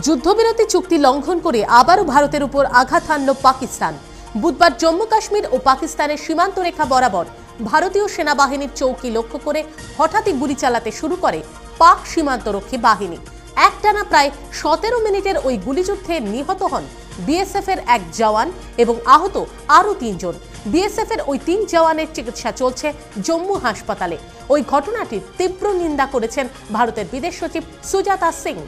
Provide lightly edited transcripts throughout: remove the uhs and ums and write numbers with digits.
যুদ্ধবিরতি চুক্তি লঙ্ঘন করে আবারও ভারতের উপর আঘাত হানল পাকিস্তান। বুধবার জম্মু কাশ্মীর ও পাকিস্তানের সীমান্ত রেখা বরাবর ভারতীয় সেনাবাহিনীর চৌকি লক্ষ্য করে হঠাৎই গুলি চালাতে শুরু করে পাক সীমান্তরক্ষী বাহিনী। একটানা প্রায় 17 মিনিটের ওই গুলিযুদ্ধে নিহত হন বিএসএফ এর এক জওয়ান এবং আহত আরও 3 জন। বিএসএফ এর ওই 3 জওয়ানের চিকিৎসা চলছে জম্মু হাসপাতালে। ওই ঘটনাটির তীব্র নিন্দা করেছেন ভারতের বিদেশ সচিব সুজাতা সিং।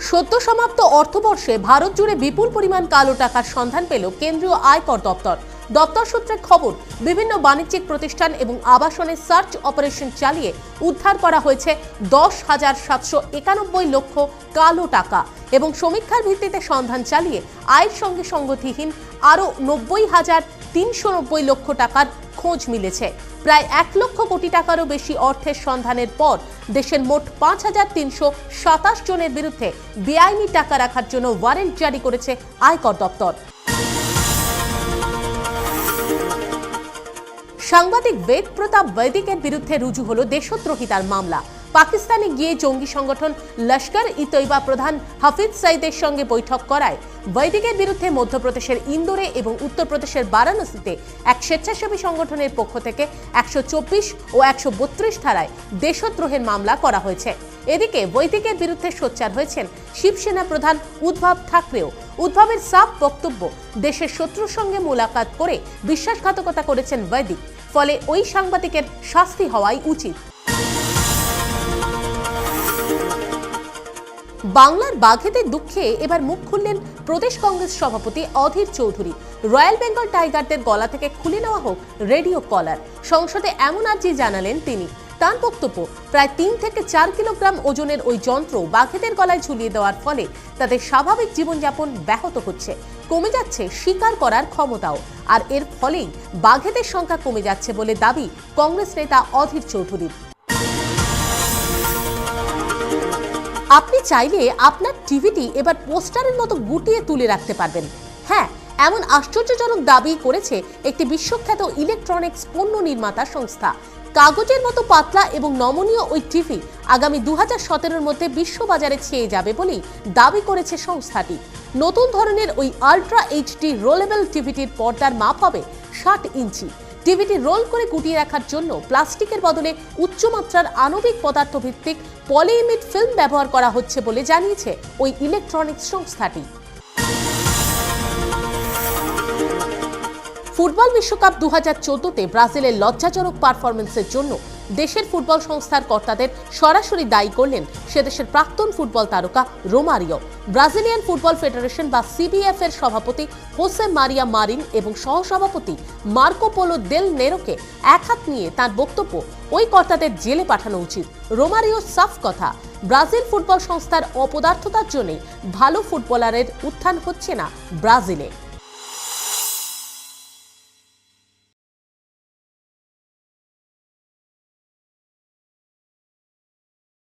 সদ্য সমাপ্ত অর্থবর্ষে ভারত জুড়ে বিপুল পরিমাণ কালো টাকার সন্ধান পেল কেন্দ্রীয় আয়কর দপ্তর। দপ্তর সূত্রে খবর, বিভিন্ন বাণিজ্যিক প্রতিষ্ঠান এবং আবাসনে সার্চ অপারেশন চালিয়ে উদ্ধার করা হয়েছে 10,791 লক্ষ কালো টাকা এবং সমীক্ষার ভিত্তিতে সন্ধান চালিয়ে আয়ের সঙ্গে সঙ্গতিহীন আরও 90,390 লক্ষ টাকার খোঁজ মিলেছে। প্রায় 1 লক্ষ কোটি টাকারও বেশি অর্থের সন্ধানের পর দেশের মোট 5,327 জনের বিরুদ্ধে বেআইনি টাকা রাখার জন্য ওয়ারেন্ট জারি করেছে আয়কর দপ্তর। সাংবাদিক বেদ প্রতাপ বৈদিকের বিরুদ্ধে রুজু হলো দেশদ্রোহিতার মামলা। পাকিস্তানে গিয়ে জঙ্গি সংগঠন লস্কর-ই-তৈবা প্রধান হাফিজ সঈদের সঙ্গে বৈঠক করায় বৈদিকের বিরুদ্ধে মধ্যপ্রদেশের ইন্দোরে এবং উত্তরপ্রদেশের বারাণসীতে এক স্বেচ্ছাসেবী সংগঠনের পক্ষ থেকে 124 ও 132 ধারায় দেশদ্রোহের মামলা করা হয়েছে। এদিকে বৈদিকের বিরুদ্ধে সোচ্চার হয়েছেন শিবসেনা প্রধান উদ্ধব ঠাকরেও। উদ্ধবের সাফ বক্তব্য, দেশের শত্রুর সঙ্গে মোলাকাত করে বিশ্বাসঘাতকতা করেছেন বৈদিক, ফলে ওই সাংবাদিকের শাস্তি হওয়াই উচিত। বাংলার বাঘেদের দুঃখে এবার মুখ খুললেন প্রদেশ কংগ্রেস সভাপতি অধীর চৌধুরী। রয়্যাল বেঙ্গল টাইগারদের গলা থেকে খুলে নেওয়া হোক রেডিও কলার। সংসদে এমন আর্জি জানালেন তিনি। তার বক্তব্য, প্রায় 3 থেকে 4 কিলোগ্রাম ওজনের ওই যন্ত্র বাঘেদের গলায় ঝুলিয়ে দেওয়ার ফলে তাদের স্বাভাবিক জীবনযাপন ব্যাহত হচ্ছে, কমে যাচ্ছে শিকার করার ক্ষমতাও, আর এর ফলেই বাঘেদের সংখ্যা কমে যাচ্ছে বলে দাবি কংগ্রেস নেতা অধীর চৌধুরীর। আপনি চাইলে আপনার টিভিটি এবার পোস্টারের মতো গুটিয়ে তুলে রাখতে পারবেন। হ্যাঁ, এমন আশ্চর্যজনক দাবি করেছে একটি বিশ্বখ্যাত ইলেকট্রনিক্স পণ্য নির্মাতা সংস্থা। কাগজের মতো পাতলা এবং নমনীয় ওই টিভি আগামী 2017-এর মধ্যে বিশ্ববাজারে ছেয়ে যাবে বলেই দাবি করেছে সংস্থাটি। নতুন ধরনের ওই আল্ট্রা এইচডি রোলেবল টিভিটির পর্দার মাপ হবে 60 ইঞ্চি। টিভিটি রোল করে গুটিয়ে রাখার জন্য প্লাস্টিকের বদলে উচ্চমাত্রার আণবিক পদার্থ ভিত্তিক পলিইমিড ফিল্ম ব্যবহার করা হচ্ছে বলে জানিয়েছে ওই ইলেকট্রনিক্স সংস্থাটি। ফুটবল বিশ্বকাপ 2014-তে ব্রাজিলের লজ্জাজনক পারফরমেন্সের জন্য দেশের ফুটবল সংস্থার কর্তাদের সরাসরি দায়ী করলেন সেদেশের প্রাক্তন ফুটবল তারকা রোমারিও। ব্রাজিলিয়ান ফুটবল ফেডারেশন বা সিবিএফ এর সভাপতি হোসে মারিয়া মারিন এবং সহসভাপতি মার্কো পোলো দেল নেরোকে একহাত নিয়ে তার বক্তব্য, ওই কর্তাদের জেলে পাঠানো উচিত। রোমারিও সাফ কথা, ব্রাজিল ফুটবল সংস্থার অপদার্থতার জন্যই ভালো ফুটবলারের উত্থান হচ্ছে না ব্রাজিলে।